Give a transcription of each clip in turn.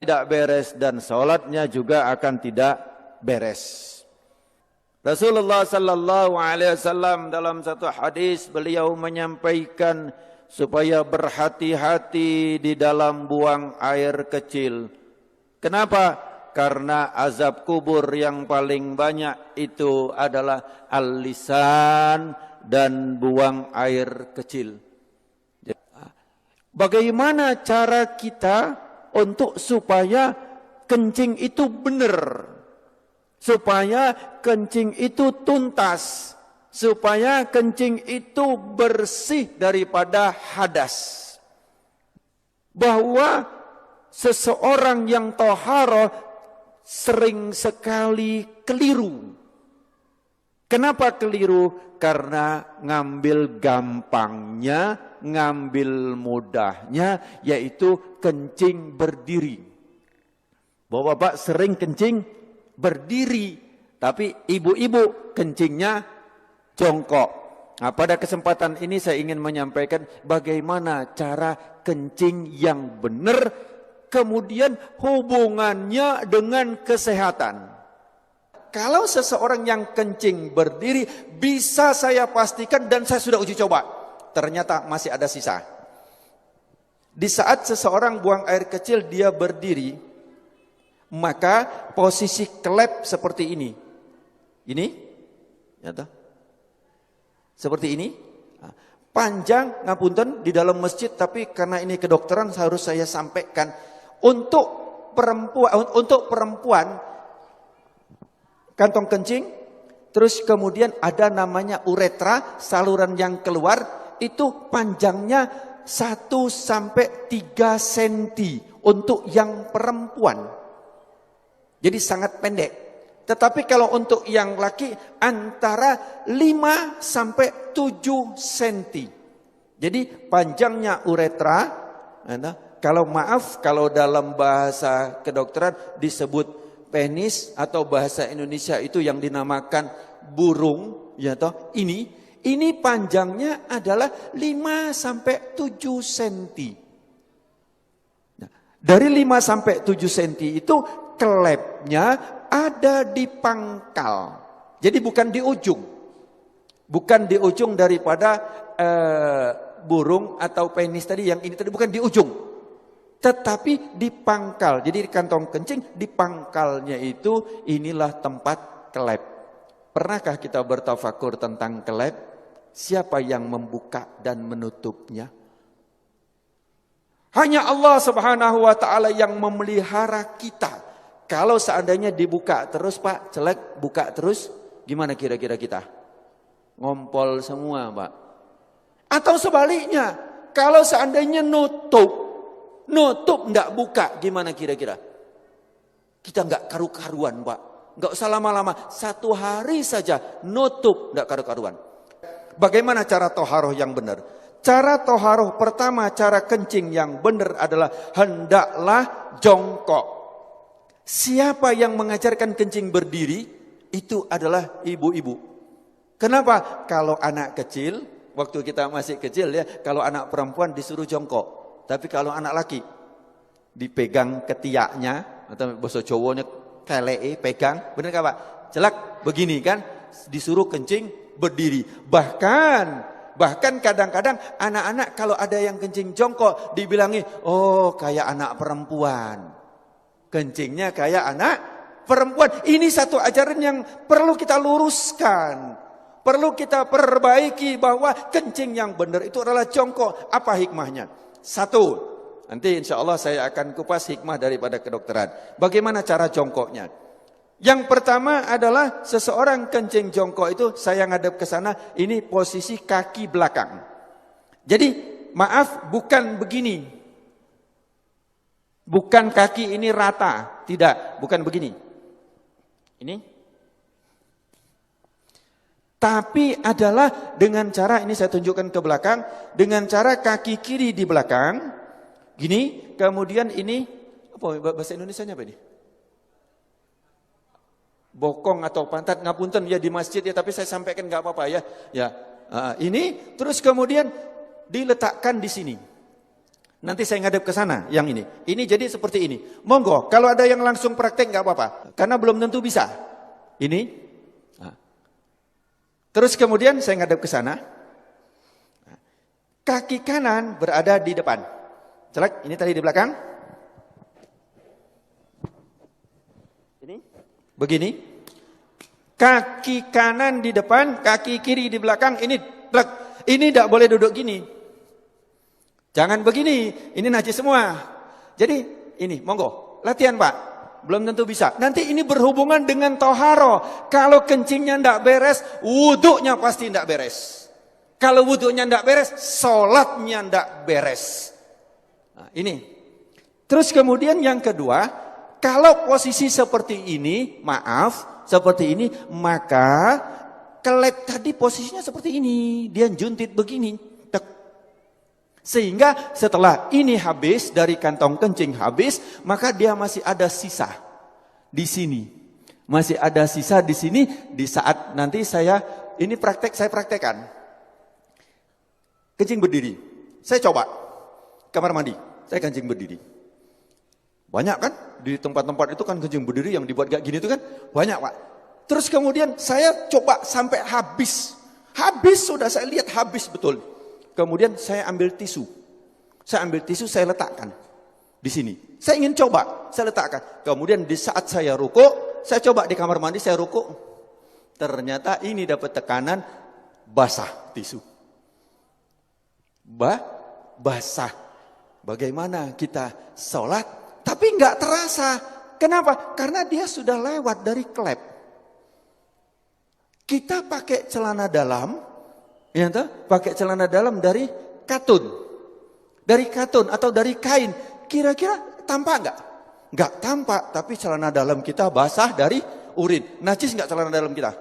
tidak beres dan sholatnya juga akan tidak beres. Rasulullah sallallahu alaihi wasallam dalam satu hadis beliau menyampaikan supaya berhati-hati di dalam buang air kecil. Kenapa? Karena azab kubur yang paling banyak itu adalah al-lisan dan buang air kecil. Bagaimana cara kita untuk supaya kencing itu benar? Supaya kencing itu tuntas, supaya kencing itu bersih daripada hadas. Bahwa seseorang yang toharoh sering sekali keliru. Kenapa keliru? Karena ngambil gampangnya, ngambil mudahnya, yaitu kencing berdiri. Bapak-bapak sering kencing berdiri, tapi ibu-ibu kencingnya jongkok. Nah, pada kesempatan ini saya ingin menyampaikan bagaimana cara kencing yang benar, kemudian hubungannya dengan kesehatan. Kalau seseorang yang kencing berdiri, bisa saya pastikan dan saya sudah uji coba, ternyata masih ada sisa. Di saat seseorang buang air kecil dia berdiri, maka posisi klep seperti ini. Ini, ya toh? Seperti ini. Panjang, ngapunten, di dalam masjid, tapi karena ini kedokteran harus saya sampaikan. Untuk perempuan kantong kencing, terus kemudian ada namanya uretra, saluran yang keluar, itu panjangnya 1 sampai 3 senti untuk yang perempuan. Jadi sangat pendek. Tetapi kalau untuk yang laki antara 5 sampai 7 senti. Jadi panjangnya uretra, kalau dalam bahasa kedokteran disebut penis, atau bahasa Indonesia itu yang dinamakan burung, ya toh. Ini panjangnya adalah 5 sampai 7 senti. Nah, dari 5 sampai 7 senti itu klepnya ada di pangkal. Jadi bukan di ujung. Bukan di ujung daripada burung atau penis tadi, yang ini tadi bukan di ujung. Tetapi di pangkal. Jadi di kantong kencing, di pangkalnya itu inilah tempat klep. Pernahkah kita bertafakur tentang klep? Siapa yang membuka dan menutupnya? Hanya Allah Subhanahu wa taala yang memelihara kita. Kalau seandainya dibuka terus Pak, jelek, buka terus, gimana kira-kira kita? Ngompol semua Pak. Atau sebaliknya, kalau seandainya nutup enggak buka, gimana kira-kira? Kita enggak karu-karuan Pak. Enggak usah lama-lama, 1 hari saja nutup enggak karu-karuan. Bagaimana cara toharoh yang benar? Cara toharoh pertama, cara kencing yang benar adalah hendaklah jongkok. Siapa yang mengajarkan kencing berdiri? Itu adalah ibu-ibu. Kenapa? Kalau anak kecil, waktu kita masih kecil ya, kalau anak perempuan disuruh jongkok. Tapi kalau anak laki, dipegang ketiaknya, atau bahasa Jawanya kelei, pegang, benar gak Pak? Jelek begini kan, disuruh kencing berdiri. Bahkan kadang-kadang anak-anak kalau ada yang kencing jongkok, dibilangi, oh kayak anak perempuan. Kencingnya kayak anak perempuan. Ini satu ajaran yang perlu kita luruskan. Perlu kita perbaiki bahwa kencing yang benar itu adalah jongkok. Apa hikmahnya? 1. Nanti insya Allah saya akan kupas hikmah daripada kedokteran. Bagaimana cara jongkoknya? Yang pertama adalah seseorang kencing jongkok itu, saya ngadep ke sana, ini posisi kaki belakang. Jadi maaf, bukan begini. Bukan kaki ini rata, tidak, bukan begini. Ini. Tapi adalah dengan cara, ini saya tunjukkan ke belakang, dengan cara kaki kiri di belakang, gini, kemudian ini, apa bahasa Indonesianya apa ini? Bokong atau pantat, ngapunten ya di masjid ya, tapi saya sampaikan nggak apa-apa ya. Ya, ini terus kemudian diletakkan di sini. Nanti saya ngadep ke sana yang ini. Ini jadi seperti ini. Monggo, kalau ada yang langsung praktek nggak apa-apa. Karena belum tentu bisa. Ini. Nah. Terus kemudian saya ngadep ke sana. Kaki kanan berada di depan. Celak, ini tadi di belakang. Ini. Begini. Kaki kanan di depan, kaki kiri di belakang. Ini celak. Ini tidak boleh duduk gini. Jangan begini, ini najis semua. Jadi ini, monggo, latihan Pak. Belum tentu bisa. Nanti ini berhubungan dengan toharo. Kalau kencingnya tidak beres, wuduknya pasti tidak beres. Kalau wuduknya tidak beres, sholatnya tidak beres. Nah, ini. Terus kemudian yang kedua, kalau posisi seperti ini, maaf, seperti ini, maka kelep tadi posisinya seperti ini. Dia juntit begini. Sehingga setelah ini habis, dari kantong kencing habis, maka dia masih ada sisa di sini. Masih ada sisa di sini di saat nanti saya praktekkan. Kencing berdiri. Saya coba kamar mandi, saya kencing berdiri. Banyak kan di tempat-tempat itu kan kencing berdiri yang dibuat kayak gini itu kan banyak Pak. Terus kemudian saya coba sampai habis. Habis sudah saya lihat habis betul. Kemudian saya ambil tisu. Saya letakkan di sini. Saya ingin coba, saya letakkan. Kemudian di saat saya rukuk, saya coba di kamar mandi, saya rukuk. Ternyata ini dapat tekanan basah tisu. Basah. Bagaimana kita sholat, tapi nggak terasa. Kenapa? Karena dia sudah lewat dari klep. Kita pakai celana dalam, ya toh? Pakai celana dalam dari katun. Dari katun atau dari kain. Kira-kira tampak enggak? Enggak tampak, tapi celana dalam kita basah dari urin. Najis enggak celana dalam kita?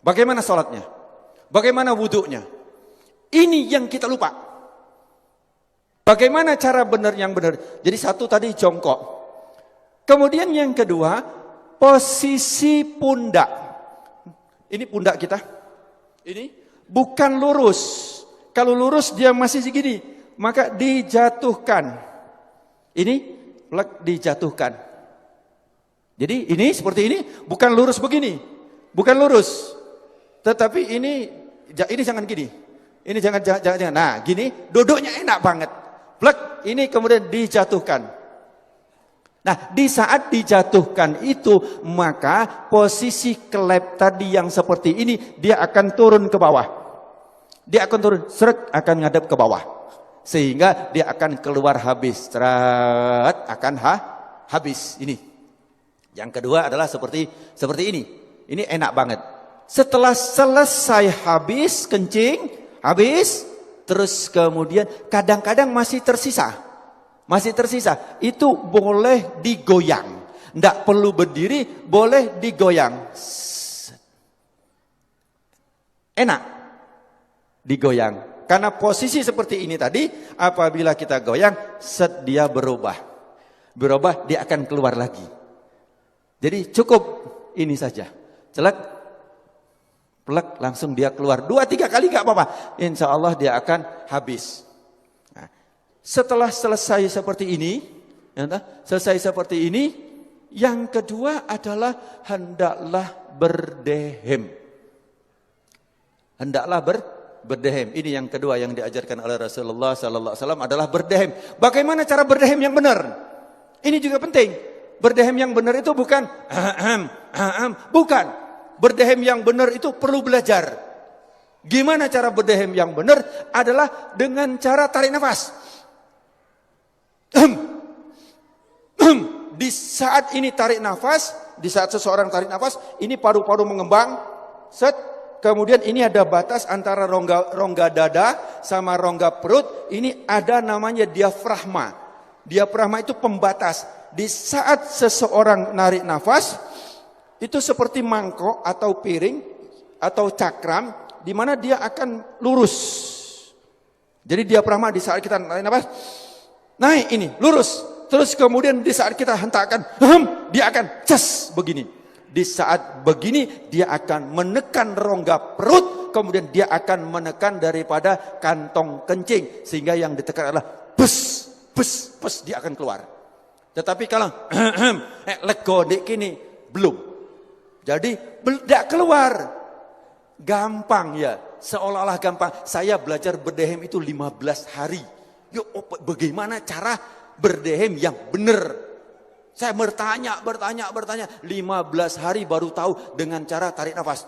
Bagaimana sholatnya? Bagaimana wuduknya? Ini yang kita lupa. Bagaimana cara benar yang benar? Jadi satu tadi jongkok. Kemudian yang kedua, posisi pundak. Ini pundak kita. Ini bukan lurus. Kalau lurus dia masih segini, maka dijatuhkan. Ini dijatuhkan. Jadi ini seperti ini, bukan lurus begini. Bukan lurus. Tetapi ini jangan gini. Ini jangan. Nah, gini duduknya enak banget. Plek, ini kemudian dijatuhkan. Nah, di saat dijatuhkan itu, maka posisi kelep tadi yang seperti ini, dia akan turun ke bawah. Dia akan turun, seret, akan ngadep ke bawah. Sehingga dia akan keluar habis. Seret, akan habis. Ini. Yang kedua adalah seperti ini. Ini enak banget. Setelah selesai habis, kencing, habis, terus kemudian kadang-kadang masih tersisa. Itu boleh digoyang. Tidak perlu berdiri, boleh digoyang. Enak digoyang. Karena posisi seperti ini tadi, apabila kita goyang, dia berubah. Berubah, dia akan keluar lagi. Jadi cukup ini saja. Celek, plek, langsung dia keluar. 2-3 kali gak apa-apa. Insya Allah dia akan habis. Setelah selesai seperti ini, yang kedua adalah hendaklah berdehem. Hendaklah berdehem. Ini yang kedua yang diajarkan oleh Rasulullah sallallahu alaihi wasallam adalah berdehem. Bagaimana cara berdehem yang benar? Ini juga penting. Berdehem yang benar itu bukan bukan. Berdehem yang benar itu perlu belajar. Gimana cara berdehem yang benar? Adalah dengan cara tarik nafas. Di saat ini tarik nafas, di saat seseorang tarik nafas, ini paru-paru mengembang, set. Kemudian ini ada batas antara rongga dada sama rongga perut. Ini ada namanya diafragma. Diafragma itu pembatas. Di saat seseorang narik nafas, itu seperti mangkok atau piring atau cakram, di mana dia akan lurus. Jadi diafragma di saat kita narik nafas, naik ini, lurus. Terus kemudian di saat kita hentakkan, dia akan ces begini. Di saat begini, dia akan menekan rongga perut, kemudian dia akan menekan daripada kantong kencing. Sehingga yang ditekan adalah bus. bes, bes dia akan keluar. Tetapi kalau lego dek kini belum. Jadi tidak keluar. Gampang ya, seolah-olah gampang. Saya belajar berdehem itu 15 hari. Yuk, bagaimana cara berdehem yang benar? Saya bertanya. 15 hari baru tahu dengan cara tarik nafas.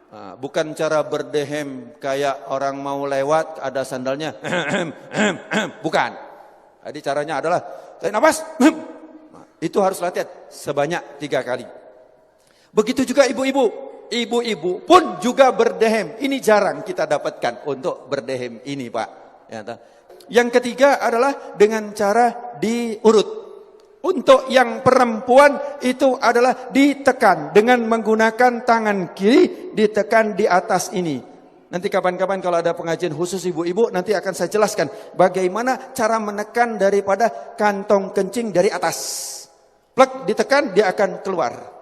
Nah, bukan cara berdehem kayak orang mau lewat ada sandalnya. Bukan. Jadi caranya adalah tarik nafas. Nah, itu harus latihan sebanyak 3 kali. Begitu juga ibu-ibu. Ibu-ibu pun juga berdehem. Ini jarang kita dapatkan untuk berdehem ini, Pak. Ya, yang ketiga adalah dengan cara diurut. Untuk yang perempuan itu adalah ditekan dengan menggunakan tangan kiri, ditekan di atas ini. Nanti kapan-kapan kalau ada pengajian khusus ibu-ibu, nanti akan saya jelaskan bagaimana cara menekan daripada kantong kencing dari atas. Plek ditekan, dia akan keluar.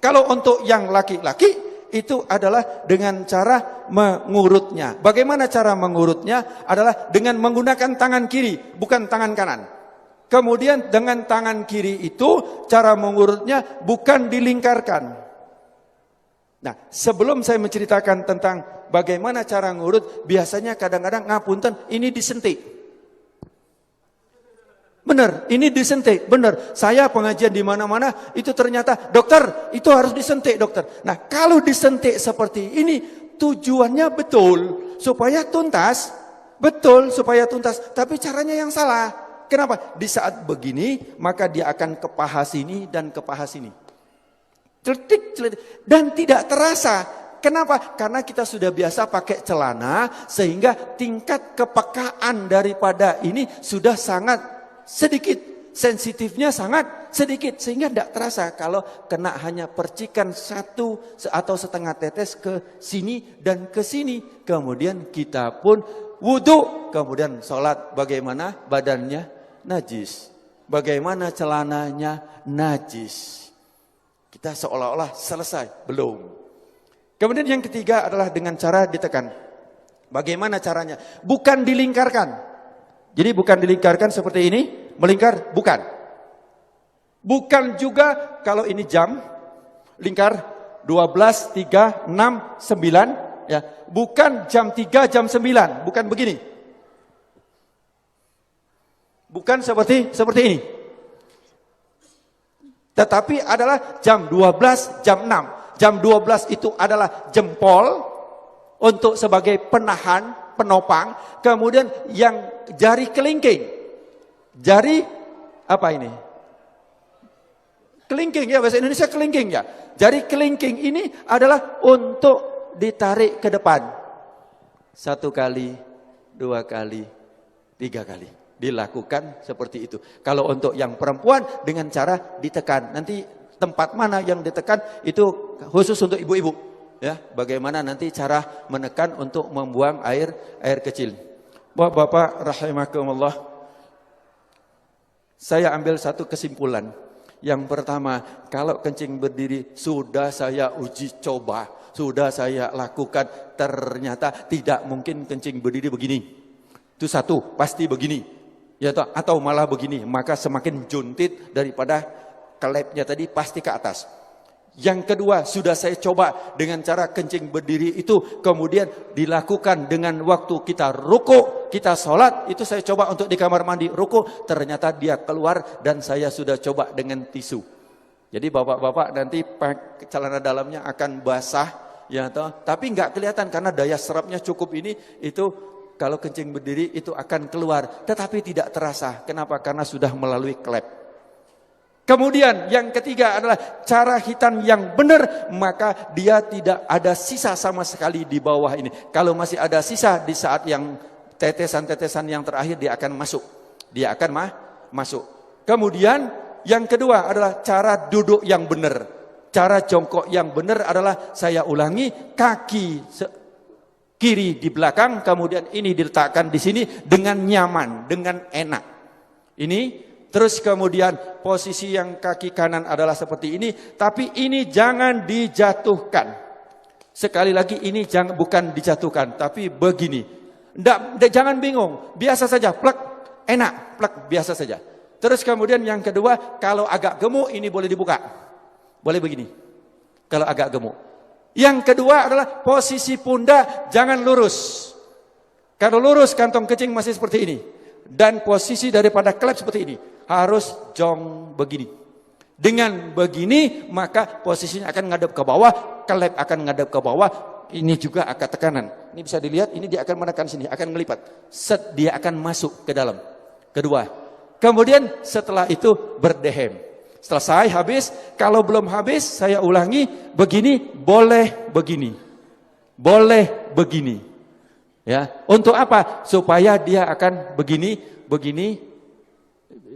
Kalau untuk yang laki-laki, itu adalah dengan cara mengurutnya. Bagaimana cara mengurutnya? Adalah dengan menggunakan tangan kiri, bukan tangan kanan. Kemudian dengan tangan kiri itu, cara mengurutnya bukan dilingkarkan. Nah, sebelum saya menceritakan tentang bagaimana cara ngurut, biasanya kadang-kadang ngapunten, ini disentik. Benar, ini disentik, benar. Saya pengajian di mana-mana, itu ternyata, dokter, itu harus disentik, dokter. Nah, kalau disentik seperti ini, tujuannya betul, supaya tuntas. Betul, supaya tuntas. Tapi caranya yang salah. Kenapa? Di saat begini, maka dia akan ke paha sini dan ke paha sini. Celetik. Dan tidak terasa. Kenapa? Karena kita sudah biasa pakai celana, sehingga tingkat kepekaan daripada ini sudah sangat sedikit. Sensitifnya sangat sedikit, sehingga tidak terasa kalau kena hanya percikan 1 atau setengah tetes ke sini dan ke sini. Kemudian kita pun wudhu, kemudian sholat. Bagaimana badannya? Najis. Bagaimana celananya? Najis. Kita seolah-olah selesai. Belum. Kemudian yang ketiga adalah dengan cara ditekan. Bagaimana caranya? Bukan dilingkarkan. Jadi bukan dilingkarkan seperti ini. Melingkar? Bukan. Bukan juga kalau ini jam. Lingkar 12, 3, 6, 9. Ya. Bukan jam 3, jam 9. Bukan begini. Bukan seperti ini. Tetapi adalah jam 12, jam 6. Jam 12 itu adalah jempol untuk sebagai penahan, penopang. Kemudian yang jari kelingking. Jari apa ini? Kelingking ya, bahasa Indonesia kelingking ya. Jari kelingking ini adalah untuk ditarik ke depan. 1 kali, 2 kali, 3 kali. Dilakukan seperti itu. Kalau untuk yang perempuan dengan cara ditekan. Nanti tempat mana yang ditekan itu khusus untuk ibu-ibu. Ya, bagaimana nanti cara menekan untuk membuang air kecil. Bapak-bapak rahimakumullah. Saya ambil satu kesimpulan. Yang pertama, kalau kencing berdiri sudah saya uji coba, sudah saya lakukan, ternyata tidak mungkin kencing berdiri begini. Itu satu, pasti begini. Ya, atau malah begini, maka semakin juntit daripada kelepnya tadi pasti ke atas. Yang kedua, sudah saya coba dengan cara kencing berdiri itu, kemudian dilakukan dengan waktu kita ruku, kita sholat, itu saya coba untuk di kamar mandi ruku, ternyata dia keluar dan saya sudah coba dengan tisu. Jadi bapak-bapak nanti celana dalamnya akan basah, ya toh, tapi nggak kelihatan karena daya serapnya cukup ini, itu kalau kencing berdiri itu akan keluar, tetapi tidak terasa. Kenapa? Karena sudah melalui klep. Kemudian yang ketiga adalah cara hitan yang benar, maka dia tidak ada sisa sama sekali di bawah ini. Kalau masih ada sisa di saat yang tetesan-tetesan yang terakhir, dia akan masuk. Dia akan masuk. Kemudian yang kedua adalah cara duduk yang benar. Cara jongkok yang benar adalah, saya ulangi, kaki kiri di belakang, kemudian ini diletakkan di sini dengan nyaman, dengan enak. Ini, terus kemudian posisi yang kaki kanan adalah seperti ini, tapi ini jangan dijatuhkan. Sekali lagi, ini bukan dijatuhkan, tapi begini. Jangan bingung, biasa saja, plek. enak, plek, biasa saja. Terus kemudian yang kedua, kalau agak gemuk ini boleh dibuka. Boleh begini. Kalau agak gemuk. Yang kedua adalah posisi pundak jangan lurus. Kalau lurus kantong kencing masih seperti ini. Dan posisi daripada klep seperti ini. Harus jong begini. Dengan begini maka posisinya akan ngadep ke bawah, klep akan ngadep ke bawah. Ini juga akan tekanan. Ini bisa dilihat, ini dia akan menekan sini, akan ngelipat. Set, dia akan masuk ke dalam. Kedua. Kemudian setelah itu berdehem. Selesai, habis. Kalau belum habis, saya ulangi. Begini, boleh begini. Boleh begini. Ya, untuk apa? Supaya dia akan begini, begini.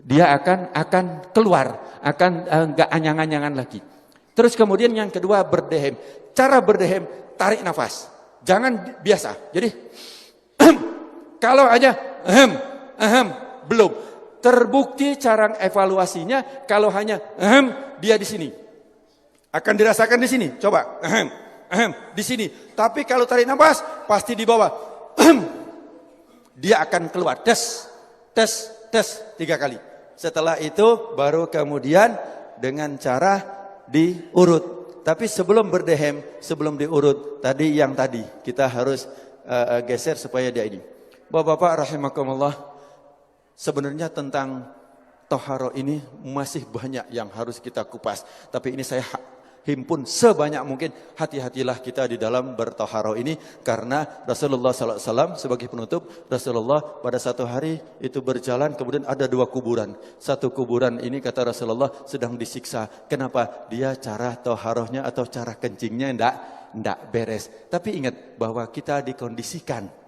Dia akan keluar. Akan enggak anyang-anyangan lagi. Terus kemudian yang kedua, berdehem. Cara berdehem, tarik nafas. Jangan biasa. Jadi, kalau aja, belum. Terbukti cara evaluasinya kalau hanya dia di sini. Akan dirasakan di sini. Coba di sini. Tapi kalau tarik nafas pasti di bawah. Dia akan keluar. Tes 3 kali. Setelah itu baru kemudian dengan cara diurut. Tapi sebelum berdehem, sebelum diurut, tadi kita harus geser supaya dia ini. Bapak-bapak rahimakumullah. Sebenarnya tentang toharo ini masih banyak yang harus kita kupas. Tapi ini saya himpun sebanyak mungkin. Hati-hatilah kita di dalam bertoharo ini. Karena Rasulullah SAW sebagai penutup, Rasulullah pada satu hari itu berjalan. Kemudian ada 2 kuburan. Satu kuburan ini kata Rasulullah sedang disiksa. Kenapa? Dia cara toharohnya atau cara kencingnya enggak beres. Tapi ingat bahwa kita dikondisikan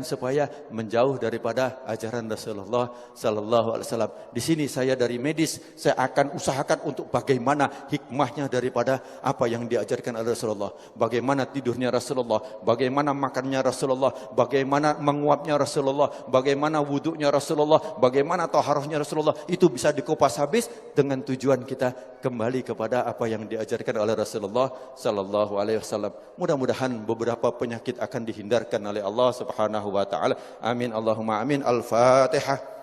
supaya menjauh daripada ajaran Rasulullah sallallahu alaihi wasallam. Di sini saya dari medis, saya akan usahakan untuk bagaimana hikmahnya daripada apa yang diajarkan oleh Rasulullah. Bagaimana tidurnya Rasulullah, bagaimana makannya Rasulullah, bagaimana menguapnya Rasulullah, bagaimana wuduknya Rasulullah, bagaimana taharahnya Rasulullah. Itu bisa dikupas habis dengan tujuan kita kembali kepada apa yang diajarkan oleh Rasulullah sallallahu alaihi wasallam. Mudah-mudahan beberapa penyakit akan dihindarkan oleh Allah Subhanahu wa taala. Amin Allahumma amin. Al-Fatihah.